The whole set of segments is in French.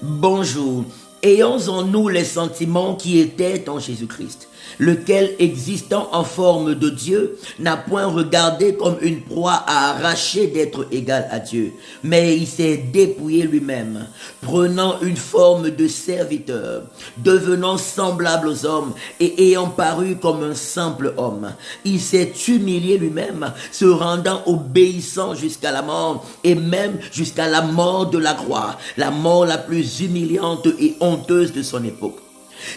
Bonjour. Ayons en nous les sentiments qui étaient en Jésus-Christ, lequel, existant en forme de Dieu, n'a point regardé comme une proie à arracher d'être égal à Dieu, mais il s'est dépouillé lui-même, prenant une forme de serviteur, devenant semblable aux hommes et ayant paru comme un simple homme. Il s'est humilié lui-même, se rendant obéissant jusqu'à la mort et même jusqu'à la mort de la croix, la mort la plus humiliante et honteuse de son époque.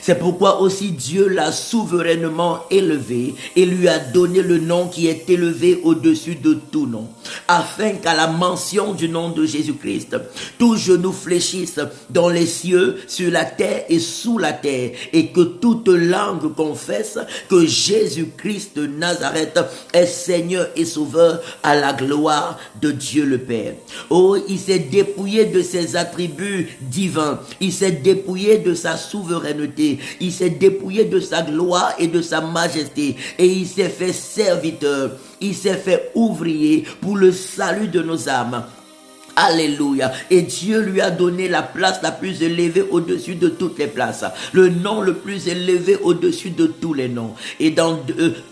C'est pourquoi aussi Dieu l'a souverainement élevé et lui a donné le nom qui est élevé au-dessus de tout nom, afin qu'à la mention du nom de Jésus-Christ, tout genou fléchisse dans les cieux, sur la terre et sous la terre, et que toute langue confesse que Jésus-Christ de Nazareth est Seigneur et Sauveur à la gloire de Dieu le Père. Oh, il s'est dépouillé de ses attributs divins, il s'est dépouillé de sa souveraineté, il s'est dépouillé de sa gloire et de sa majesté et il s'est fait serviteur, il s'est fait ouvrier pour le salut de nos âmes. Alléluia. Et Dieu lui a donné la place la plus élevée au-dessus de toutes les places. Le nom le plus élevé au-dessus de tous les noms. Et dans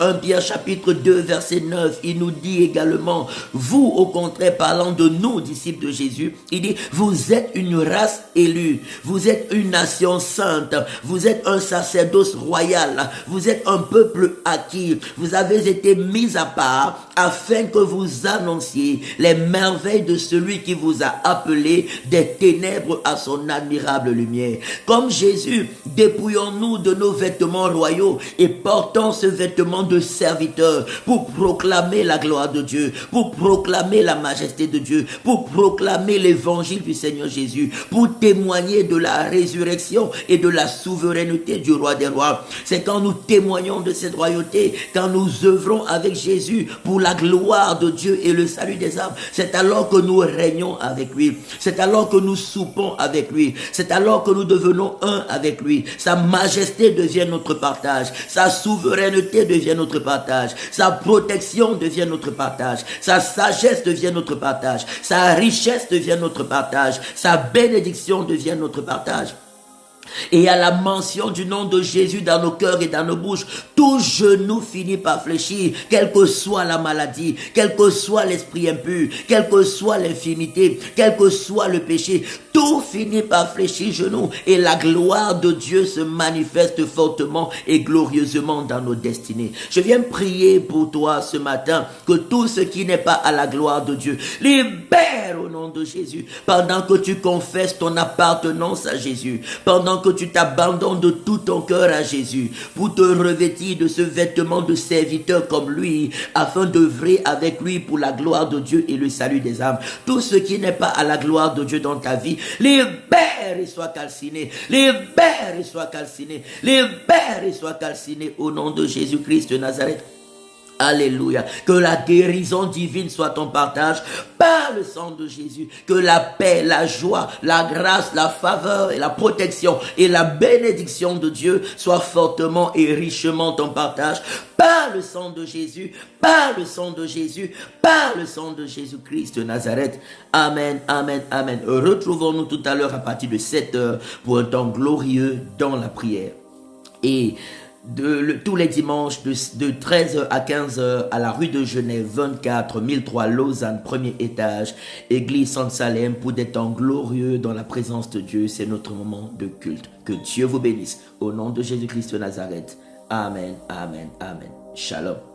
1 Pierre chapitre 2 verset 9, il nous dit également, vous au contraire parlant de nous, disciples de Jésus, il dit, vous êtes une race élue, vous êtes une nation sainte, vous êtes un sacerdoce royal, vous êtes un peuple acquis, vous avez été mis à part afin que vous annonciez les merveilles de celui qui vous a appelé des ténèbres à son admirable lumière. Comme Jésus, dépouillons-nous de nos vêtements royaux et portons ce vêtement de serviteur pour proclamer la gloire de Dieu, pour proclamer la majesté de Dieu, pour proclamer l'évangile du Seigneur Jésus, pour témoigner de la résurrection et de la souveraineté du roi des rois. C'est quand nous témoignons de cette royauté, quand nous œuvrons avec Jésus pour la gloire de Dieu et le salut des âmes, c'est alors que nous régnons avec lui, c'est alors que nous soupons avec lui, c'est alors que nous devenons un avec lui. Sa majesté devient notre partage, sa souveraineté devient notre partage, sa protection devient notre partage, sa sagesse devient notre partage, sa richesse devient notre partage, sa bénédiction devient notre partage. Et à la mention du nom de Jésus dans nos cœurs et dans nos bouches, tout genou finit par fléchir, quelle que soit la maladie, quel que soit l'esprit impur, quelle que soit l'infimité, quel que soit le péché, tout finit par fléchir genou et la gloire de Dieu se manifeste fortement et glorieusement dans nos destinées. Je viens prier pour toi ce matin que tout ce qui n'est pas à la gloire de Dieu, libère au nom de Jésus, pendant que tu confesses ton appartenance à Jésus, pendant que tu t'abandonnes de tout ton cœur à Jésus, pour te revêtir de ce vêtement de serviteur comme lui, afin d'œuvrer avec lui pour la gloire de Dieu et le salut des âmes. Tout ce qui n'est pas à la gloire de Dieu dans ta vie, libère et sois calciné, libère et sois calciné, libère et sois calciné au nom de Jésus-Christ de Nazareth. Alléluia. Que la guérison divine soit ton partage par le sang de Jésus. Que la paix, la joie, la grâce, la faveur et la protection et la bénédiction de Dieu soient fortement et richement ton partage par le sang de Jésus, par le sang de Jésus, par le sang de Jésus-Christ de Nazareth. Amen, amen, amen. Retrouvons-nous tout à l'heure à partir de 7h pour un temps glorieux dans la prière. Et tous les dimanches de 13h à 15h à la rue de Genève 24 1003 Lausanne, premier étage, église Saint-Salem, pour des temps glorieux dans la présence de Dieu. C'est notre moment de culte. Que Dieu vous bénisse au nom de Jésus-Christ de Nazareth. Amen, amen, amen. Shalom.